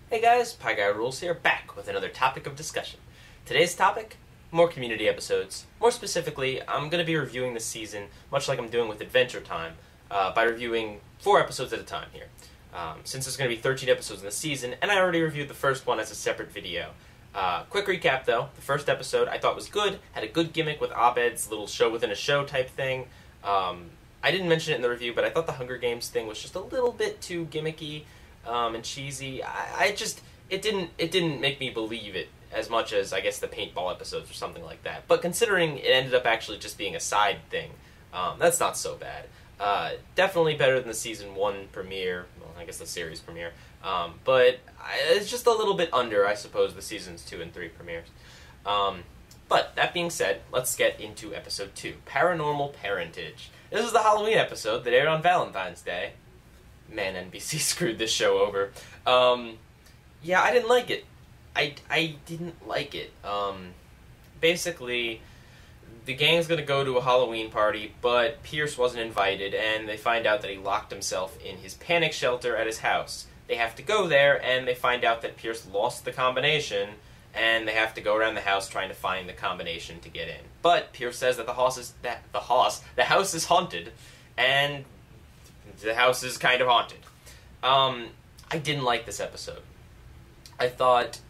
Hey guys, Pie Guy Rules here, back with another topic of discussion. Today's topic, more community episodes. More specifically, I'm going to be reviewing the season, much like I'm doing with Adventure Time, by reviewing 4 episodes at a time here. Since there's going to be 13 episodes in the season, and I already reviewed the first one as a separate video. Quick recap though, the first episode I thought was good, had a good gimmick with Abed's little show within a show type thing. I didn't mention it in the review, but I thought the Hunger Games thing was just a little bit too gimmicky and cheesy. It didn't make me believe it as much as, I guess, the paintball episodes or something like that. But considering it ended up actually just being a side thing, that's not so bad. Definitely better than the season 1 premiere, well, I guess the series premiere. But it's just a little bit under, I suppose, the seasons 2 and 3 premieres. But that being said, let's get into episode 2, Paranormal Parentage. This is the Halloween episode that aired on Valentine's Day. Man, NBC screwed this show over. Yeah, I didn't like it. I didn't like it. Basically, the gang's gonna go to a Halloween party, but Pierce wasn't invited, and they find out that he locked himself in his panic shelter at his house. They have to go there, and they find out that Pierce lost the combination, and they have to go around the house trying to find the combination to get in. But Pierce says that the house is haunted, and the house is kind of haunted. I didn't like this episode. I thought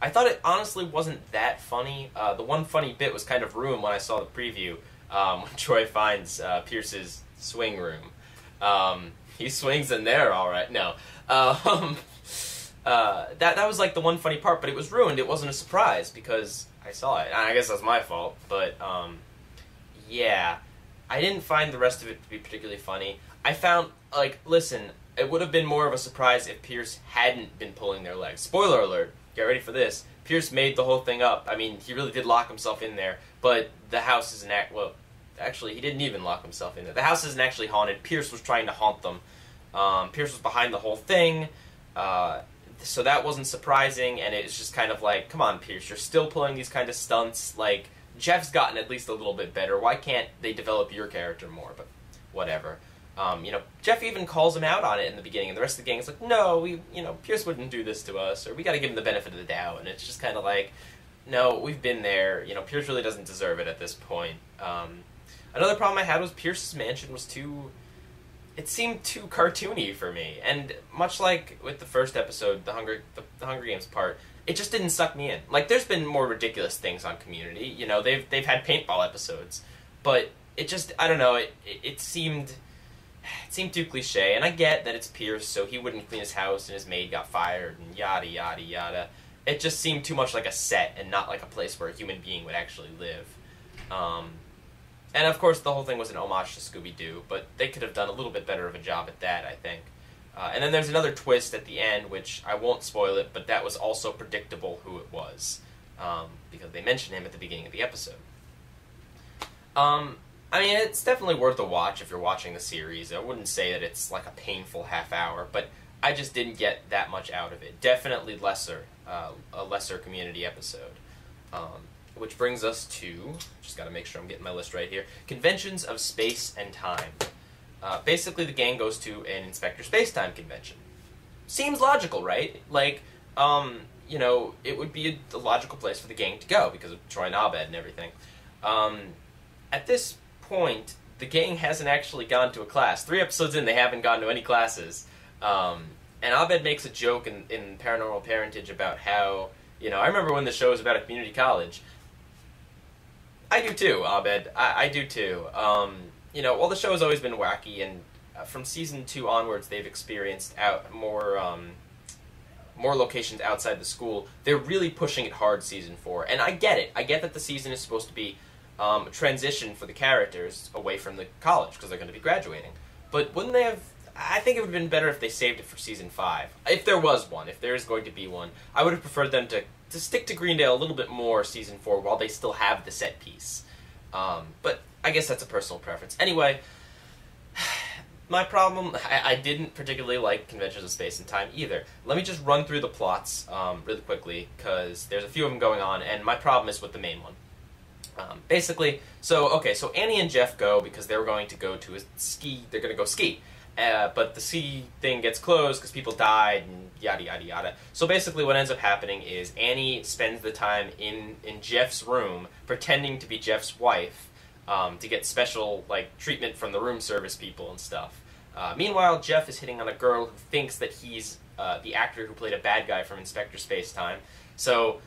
it honestly wasn't that funny. The one funny bit was kind of ruined when I saw the preview, when Troy finds Pierce's swing room. He swings in there, all right. No, that was like the one funny part, but it was ruined. It wasn't a surprise because I saw it. I guess that's my fault, but yeah, I didn't find the rest of it to be particularly funny. I found, listen, it would have been more of a surprise if Pierce hadn't been pulling their legs. Spoiler alert, get ready for this. Pierce made the whole thing up. I mean, he really did lock himself in there, but the house isn't actually, he didn't even lock himself in there. The house isn't actually haunted. Pierce was trying to haunt them. Pierce was behind the whole thing, so that wasn't surprising, and it's just kind of like, come on, Pierce, you're still pulling these kind of stunts. Like, Jeff's gotten at least a little bit better. Why can't they develop your character more? But whatever. Jeff even calls him out on it in the beginning, and the rest of the gang is like, no, Pierce wouldn't do this to us, or we gotta give him the benefit of the doubt, and it's just kind of like, no, we've been there, Pierce really doesn't deserve it at this point. Another problem I had was Pierce's mansion was it seemed too cartoony for me, and much like with the first episode, the Hunger Games part, it just didn't suck me in. Like, there's been more ridiculous things on Community, they've had paintball episodes, but it just, I don't know, it seemed too cliche, and I get that it's Pierce, so he wouldn't clean his house and his maid got fired and yada yada yada. It just seemed too much like a set and not like a place where a human being would actually live. And of course the whole thing was an homage to Scooby-Doo, but they could have done a little bit better of a job at that, I think. And then there's another twist at the end, which I won't spoil it, but that was also predictable who it was, because they mentioned him at the beginning of the episode. I mean, it's definitely worth a watch if you're watching the series. I wouldn't say that it's like a painful half hour, but I just didn't get that much out of it. Definitely a lesser Community episode. Which brings us to, just gotta make sure I'm getting my list right here, Conventions of Space and Time. Basically, the gang goes to an Inspector Spacetime convention. Seems logical, right? Like, it would be a logical place for the gang to go because of Troy and Abed and everything. At this point, the gang hasn't actually gone to a class. 3 episodes in, they haven't gone to any classes. And Abed makes a joke in Paranormal Parentage about how, I remember when the show was about a community college. I do too, Abed. I do too. Well, the show has always been wacky, and from season 2 onwards, they've experienced more locations outside the school. They're really pushing it hard season 4, and I get it. I get that the season is supposed to be a transition for the characters away from the college because they're going to be graduating. But wouldn't they have? I think it would have been better if they saved it for season 5. If there was one, if there is going to be one, I would have preferred them to stick to Greendale a little bit more season 4 while they still have the set piece. But I guess that's a personal preference. Anyway, my problem, I didn't particularly like Conventions of Space and Time either. Let me just run through the plots really quickly, because there's a few of them going on, and my problem is with the main one. Basically, so Annie and Jeff go because they're going to go to they're going to go ski. but the C thing gets closed because people died and yada yada yada. So basically what ends up happening is Annie spends the time in Jeff's room pretending to be Jeff's wife to get special like treatment from the room service people and stuff. Meanwhile, Jeff is hitting on a girl who thinks that he's the actor who played a bad guy from Inspector Spacetime. So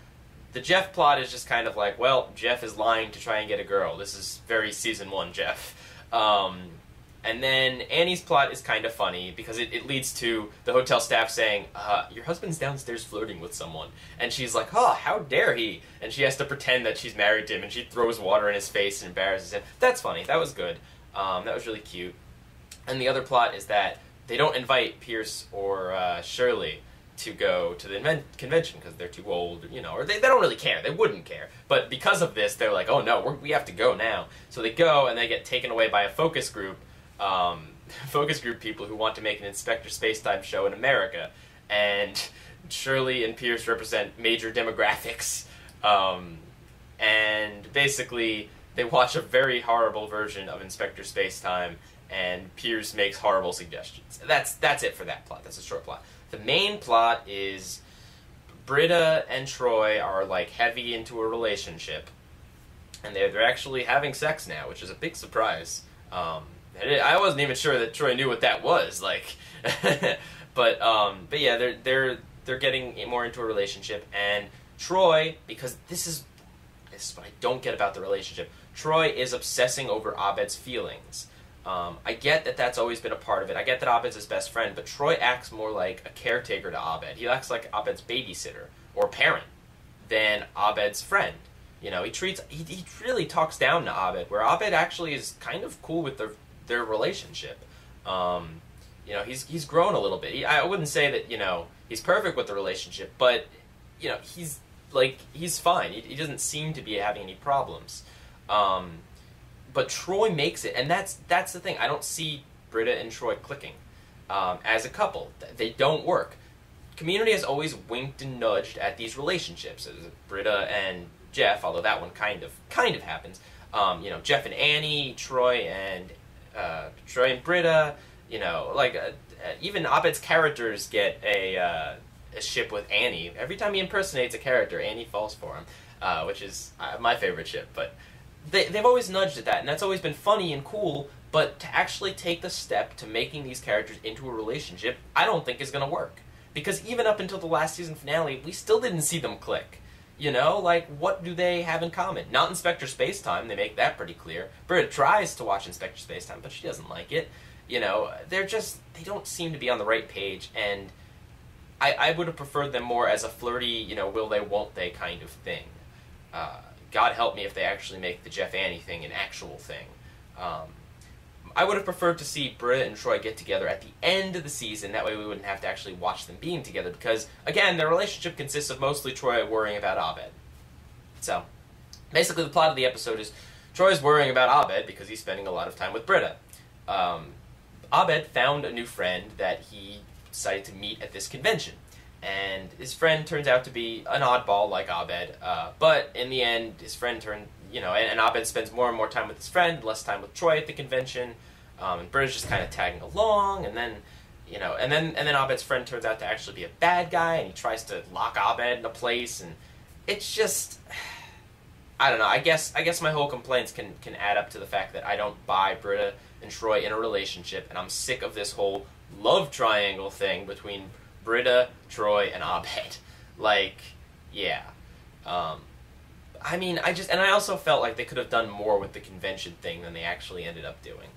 the Jeff plot is just kind of like, well, Jeff is lying to try and get a girl. This is very season 1 Jeff. And then Annie's plot is kind of funny because it leads to the hotel staff saying, your husband's downstairs flirting with someone. And she's like, oh, how dare he? And she has to pretend that she's married to him, and she throws water in his face and embarrasses him. That's funny. That was good. That was really cute. And the other plot is that they don't invite Pierce or Shirley to go to the convention because they're too old, you know, or they don't really care. They wouldn't care. But because of this, they're like, oh no, we have to go now. So they go, and they get taken away by a focus group people who want to make an Inspector Spacetime show in America. And Shirley and Pierce represent major demographics. And basically, they watch a very horrible version of Inspector Spacetime, and Pierce makes horrible suggestions. That's it for that plot. That's a short plot. The main plot is Britta and Troy are like heavy into a relationship, and they're actually having sex now, which is a big surprise. I wasn't even sure that Troy knew what that was, like, but yeah, they're getting more into a relationship, and Troy, because this is what I don't get about the relationship. Troy is obsessing over Abed's feelings. I get that that's always been a part of it. I get that Abed's his best friend, but Troy acts more like a caretaker to Abed. He acts like Abed's babysitter or parent than Abed's friend. You know, he really talks down to Abed, where Abed actually is kind of cool with their relationship. You know, he's grown a little bit. I wouldn't say that, you know, he's perfect with the relationship, but, you know, he's fine. He doesn't seem to be having any problems. But Troy makes it, and that's the thing. I don't see Britta and Troy clicking as a couple. They don't work. Community has always winked and nudged at these relationships. Britta and Jeff, although that one kind of happens. You know, Jeff and Annie, Troy and Britta. You know, like even Abed's characters get a ship with Annie. Every time he impersonates a character, Annie falls for him, which is my favorite ship. But they've always nudged at that, and that's always been funny and cool. But to actually take the step to making these characters into a relationship, I don't think is going to work. Because even up until the last season finale, we still didn't see them click. You know, like, what do they have in common? Not Inspector Spacetime, they make that pretty clear. Britta tries to watch Inspector Spacetime, but she doesn't like it. You know, they don't seem to be on the right page, and I would have preferred them more as a flirty, you know, will they, won't they kind of thing. God help me if they actually make the Jeff Annie thing an actual thing. I would have preferred to see Britta and Troy get together at the end of the season. That way we wouldn't have to actually watch them being together. Because, again, their relationship consists of mostly Troy worrying about Abed. So, basically the plot of the episode is Troy's worrying about Abed because he's spending a lot of time with Britta. Abed found a new friend that he decided to meet at this convention. And his friend turns out to be an oddball like Abed. But in the end, his friend turned... You know, and Abed spends more and more time with his friend, less time with Troy at the convention, and Britta's just kind of tagging along, and then, you know, and then Abed's friend turns out to actually be a bad guy, and he tries to lock Abed in a place, and it's just, I don't know. I guess my whole complaints can add up to the fact that I don't buy Britta and Troy in a relationship, and I'm sick of this whole love triangle thing between Britta, Troy, and Abed. Like, yeah. I mean, I also felt like they could have done more with the convention thing than they actually ended up doing.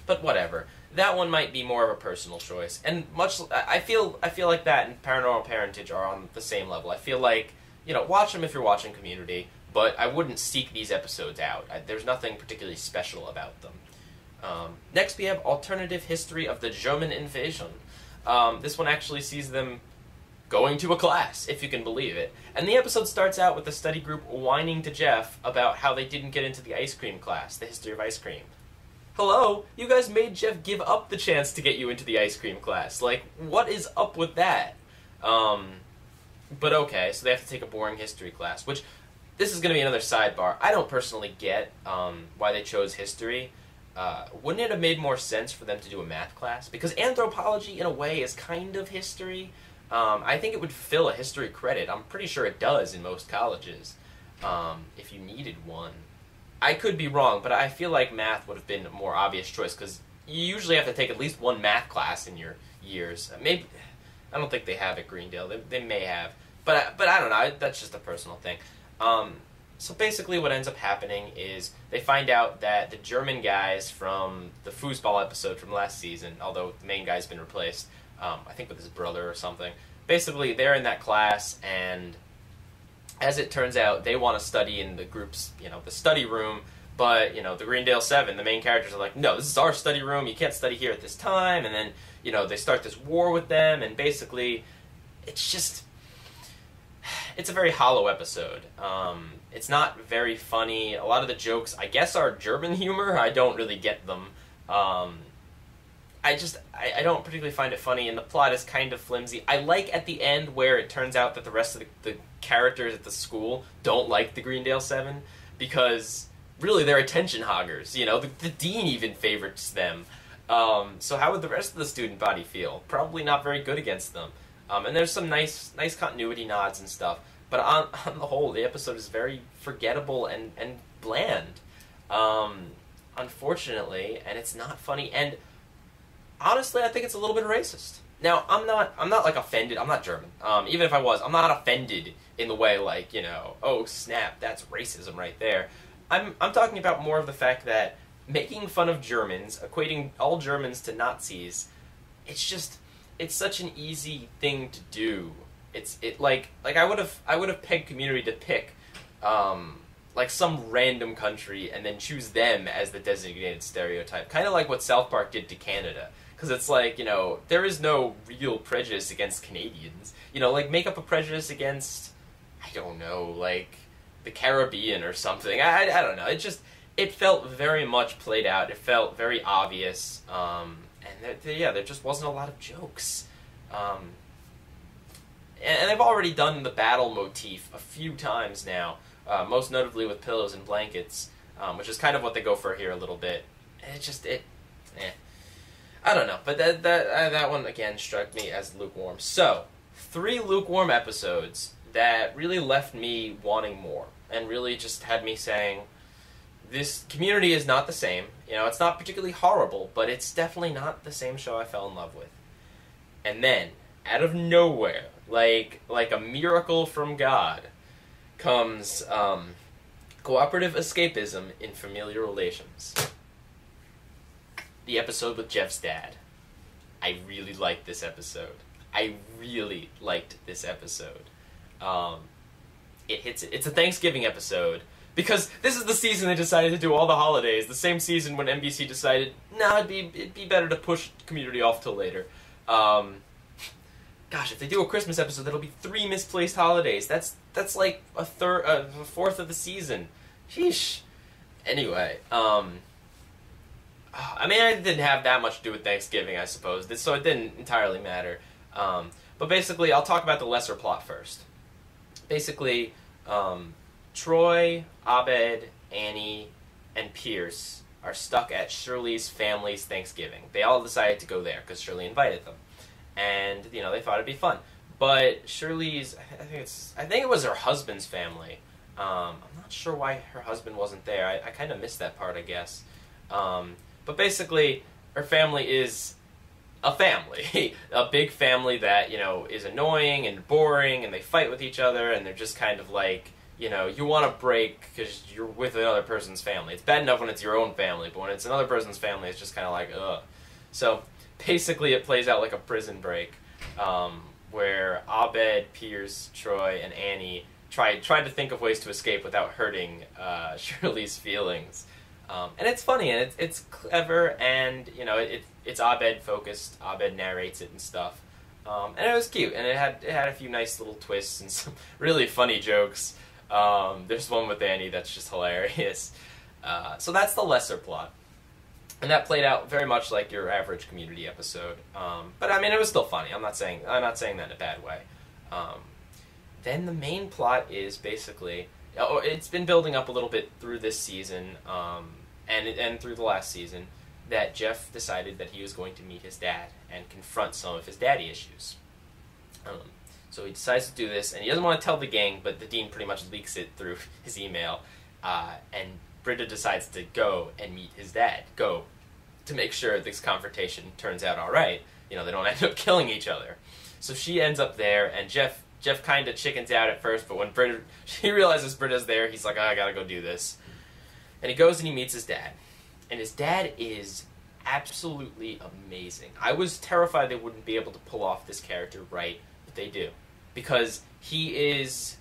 But whatever. That one might be more of a personal choice. And I feel like that and Paranormal Parentage are on the same level. I feel like, you know, watch them if you're watching Community, but I wouldn't seek these episodes out. There's nothing particularly special about them. Next we have Alternative History of the German Invasion. This one actually sees them going to a class, if you can believe it. And the episode starts out with the study group whining to Jeff about how they didn't get into the ice cream class, the history of ice cream. Hello? You guys made Jeff give up the chance to get you into the ice cream class. Like, what is up with that? But okay, so they have to take a boring history class, which, this is going to be another sidebar. I don't personally get why they chose history. wouldn't it have made more sense for them to do a math class? Because anthropology, in a way, is kind of history. I think it would fill a history credit. I'm pretty sure it does in most colleges, if you needed one. I could be wrong, but I feel like math would have been a more obvious choice, because you usually have to take at least one math class in your years. Maybe, I don't think they have at Greendale. They may have. But I don't know. That's just a personal thing. So basically what ends up happening is they find out that the German guys from the foosball episode from last season, although the main guy's been replaced, I think with his brother or something, basically they're in that class, and as it turns out, they want to study in the group's, the study room, but, the Greendale 7, the main characters are like, no, this is our study room, you can't study here at this time, and then, they start this war with them, and basically, it's a very hollow episode. It's not very funny. A lot of the jokes, I guess, are German humor. I don't really get them. I don't particularly find it funny, and the plot is kind of flimsy. I like at the end where it turns out that the rest of the characters at the school don't like the Greendale 7, because really they're attention hoggers. The dean even favorites them. So how would the rest of the student body feel? Probably not very good against them. And there's some nice continuity nods and stuff. But on the whole, the episode is very forgettable and bland. Unfortunately, and it's not funny. And honestly, I think it's a little bit racist. Now, I'm not like offended. I'm not German. Even if I was, I'm not offended in the way like, oh snap, that's racism right there. I'm talking about more of the fact that making fun of Germans, equating all Germans to Nazis, it's such an easy thing to do. Like I would have pegged Community to pick like some random country and then choose them as the designated stereotype, kind of like what South Park did to Canada. Because it's like, there is no real prejudice against Canadians. Like make up a prejudice against, I don't know, like the Caribbean or something. I don't know. It felt very much played out. It felt very obvious. And there just wasn't a lot of jokes. And they've already done the battle motif a few times now, most notably with pillows and blankets, which is kind of what they go for here a little bit. And I don't know, but that one again struck me as lukewarm. So, 3 lukewarm episodes that really left me wanting more, and really just had me saying, this Community is not the same. It's not particularly horrible, but it's definitely not the same show I fell in love with. And then, out of nowhere, like a miracle from God, comes cooperative escapism in familiar relations. The episode with Jeff's dad. I really liked this episode. It hits it. It's a Thanksgiving episode, because this is the season they decided to do all the holidays. The same season when NBC decided, it'd be better to push Community off till later. Gosh, if they do a Christmas episode, that'll be 3 misplaced holidays. That's like a fourth of the season. Sheesh. Anyway, I didn't have that much to do with Thanksgiving, I suppose, so it didn't entirely matter. But basically, I'll talk about the lesser plot first. Basically, Troy, Abed, Annie, and Pierce are stuck at Shirley's family's Thanksgiving. They all decided to go there because Shirley invited them. And, they thought it'd be fun. But Shirley's, I think it was her husband's family. I'm not sure why her husband wasn't there. I kind of missed that part, I guess. But basically, her family is a family. A big family that, is annoying and boring, and they fight with each other, and they're just kind of like, you want to break because you're with another person's family. It's bad enough when it's your own family, but when it's another person's family, it's just kind of like, ugh. So, basically, it plays out like a prison break, where Abed, Pierce, Troy, and Annie tried to think of ways to escape without hurting Shirley's feelings. And it's funny, and it's clever, and, it's Abed-focused. Abed narrates it and stuff. And it was cute, and it had a few nice little twists and some really funny jokes. There's one with Annie that's just hilarious. So that's the lesser plot. And that played out very much like your average Community episode. But it was still funny. I'm not saying that in a bad way. Then the main plot is basically, it's been building up a little bit through this season. and through the last season, that Jeff decided that he was going to meet his dad and confront some of his daddy issues. So he decides to do this, and he doesn't want to tell the gang, but the dean pretty much leaks it through his email, and Britta decides to go and meet his dad, go to make sure this confrontation turns out all right. You know, they don't end up killing each other. So she ends up there, and Jeff kind of chickens out at first, but when she realizes Britta's there, he's like, oh, I gotta go do this. And he goes and he meets his dad. And his dad is absolutely amazing. I was terrified they wouldn't be able to pull off this character right, but they do. Because he's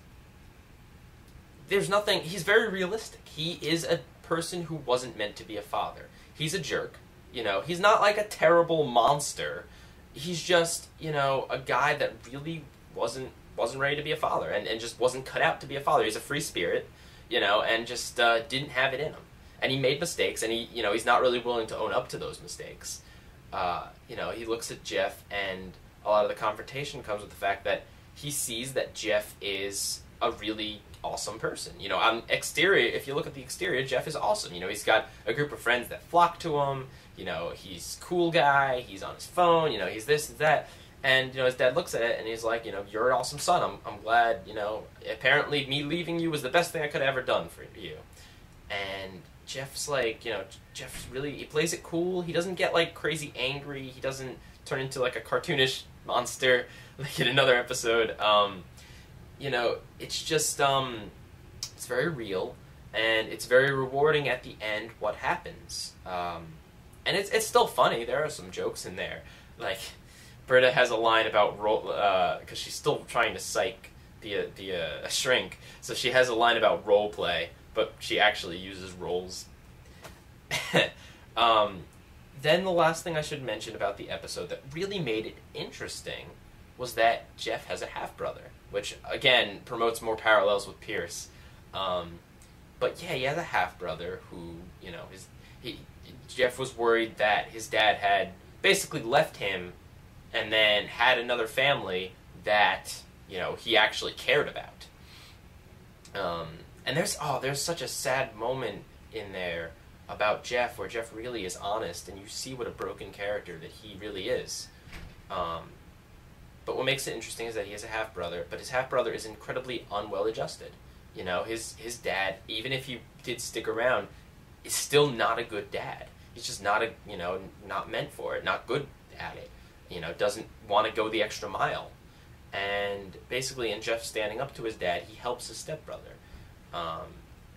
very realistic. He is a person who wasn't meant to be a father. He's a jerk. You know, he's not like a terrible monster. He's just, you know, a guy that really wasn't ready to be a father and just wasn't cut out to be a father. He's a free spirit, you know, and just didn't have it in him. And he made mistakes, and he's not really willing to own up to those mistakes. You know, he looks at Jeff, and a lot of the confrontation comes with the fact that he sees that Jeff is a really awesome person. You know, on exterior, if you look at the exterior, Jeff is awesome. You know, he's got a group of friends that flock to him. You know, he's a cool guy. He's on his phone. You know, he's this and that. And, you know, his dad looks at it, and he's like, you know, you're an awesome son. I'm glad, you know, apparently me leaving you was the best thing I could have ever done for you. And Jeff's like, you know, he plays it cool. He doesn't get, like, crazy angry. He doesn't turn into, like, a cartoonish monster like in another episode. You know, it's just, it's very real, and it's very rewarding at the end what happens. And it's still funny. There are some jokes in there. Like, Britta has a line about because she's still trying to psych a shrink, so she has a line about role play, but she actually uses roles. Then the last thing I should mention about the episode that really made it interesting was that Jeff has a half-brother, which, again, promotes more parallels with Pierce. But yeah, he has a half-brother who, you know, Jeff was worried that his dad had basically left him and then had another family that, you know, he actually cared about. And there's such a sad moment in there about Jeff, where Jeff really is honest, and you see what a broken character that he really is. But what makes it interesting is that he has a half-brother, but his half-brother is incredibly unwell-adjusted. You know, his dad, even if he did stick around, is still not a good dad. He's just not not meant for it, not good at it. You know, doesn't want to go the extra mile. And basically, in Jeff standing up to his dad, he helps his stepbrother.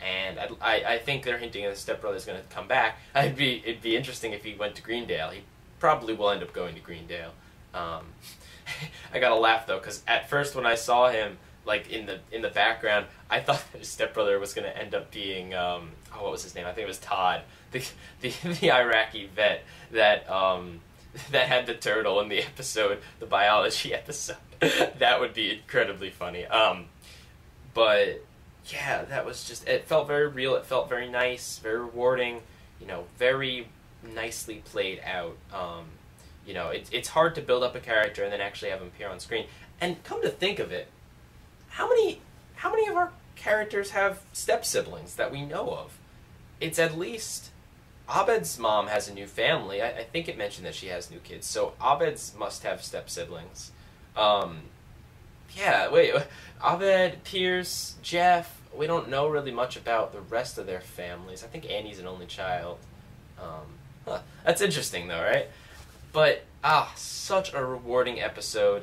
And I think they're hinting that the stepbrother's going to come back. It'd be interesting if he went to Greendale. He probably will end up going to Greendale. I gotta laugh though, because at first when I saw him, like in the background, I thought that his stepbrother was going to end up being what was his name? I think it was Todd, the Iraqi vet that had the turtle in the episode, the biology episode. That would be incredibly funny. But yeah, that was just, it felt very real. It felt very nice, very rewarding. You know, very nicely played out. You know, it's hard to build up a character and then actually have him appear on screen. And come to think of it, how many of our characters have step-siblings that we know of? It's at least, Abed's mom has a new family. I think it mentioned that she has new kids, so Abed's must have step-siblings. Yeah, wait, Abed, Pierce, Jeff, we don't know really much about the rest of their families. I think Annie's an only child. That's interesting though, right? But, such a rewarding episode.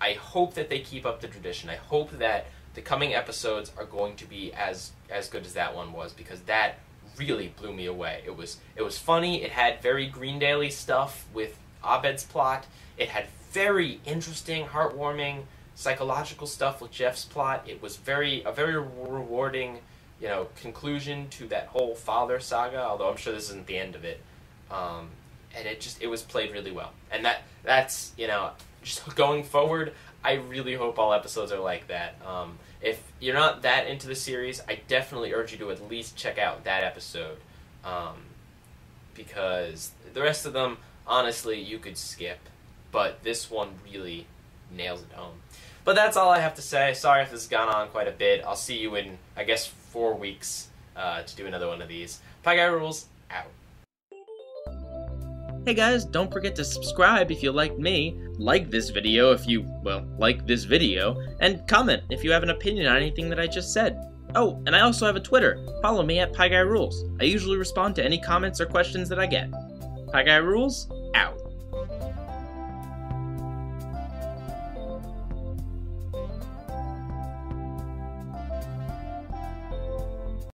I hope that they keep up the tradition. I hope that the coming episodes are going to be as good as that one was, because that really blew me away. It was funny. It had very Greendale-y stuff with Abed's plot. It had very interesting, heartwarming, psychological stuff with Jeff's plot. It was a very rewarding, you know, conclusion to that whole father saga, although I'm sure this isn't the end of it. And it was played really well. And that's, you know, just going forward, I really hope all episodes are like that. If you're not that into the series, I definitely urge you to at least check out that episode. Because the rest of them, honestly, you could skip. But this one really nails it home. But that's all I have to say. Sorry if this has gone on quite a bit. I'll see you in, I guess, 4 weeks to do another one of these. Pie Guy Rules, out. Hey guys, don't forget to subscribe if you like me, like this video if you, well, like this video, and comment if you have an opinion on anything that I just said. Oh, and I also have a Twitter. Follow me at Pie Guy Rules. I usually respond to any comments or questions that I get. Pie Guy Rules, out.